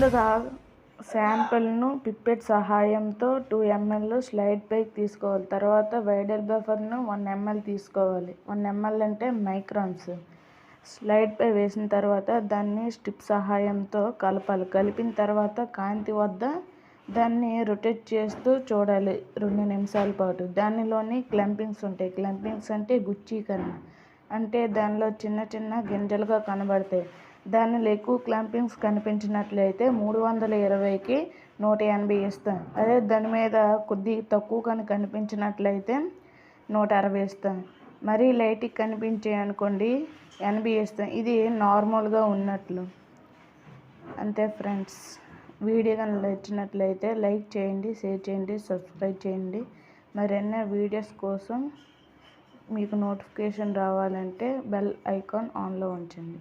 ముందుగా శాంపిల్ను పిప్పెట్ సహాయంతో 2 ml slide పైకి తీసుకోవాలి. తర్వాత వైడల్ బఫర్ను 1 ml తీసుకోవాలి. 1 ml అంటే మైక్రాన్స్. స్లైడ్ పై వేసిన తర్వాత దాన్ని స్టిప్ సహాయంతో కలపాలి. కలిపిన తర్వాత కాంతి వద్ద దాన్ని రొటేట్ చేస్తూ చూడాలి 2 నిమిషాల పాటు. దానిలోని క్లంపింగ్స్ ఉంటాయి. క్లంపింగ్స్ అంటే గుచ్చీకరణ, అంటే దానిలో చిన్న చిన్న గింజలుగా కనబడతాయి. దానిలో ఎక్కువ క్లంపింగ్స్ కనిపించినట్లయితే 320కి 180 ఇస్తాం. అదే దాని మీద కొద్దిగా తక్కువ కనిపించినట్లయితే 160 ఇస్తాం. మరీ లైట్గా కనిపించాయి అనుకోండి 80 ఇస్తాం. ఇది నార్మల్గా ఉన్నట్లు. అంతే ఫ్రెండ్స్. వీడియో కనుక నచ్చినట్లయితే లైక్ చేయండి, షేర్ చేయండి, సబ్స్క్రైబ్ చేయండి. మరిన్ని వీడియోస్ కోసం మీకు నోటిఫికేషన్ రావాలంటే బెల్ ఐకాన్ ఆన్లో ఉంచండి.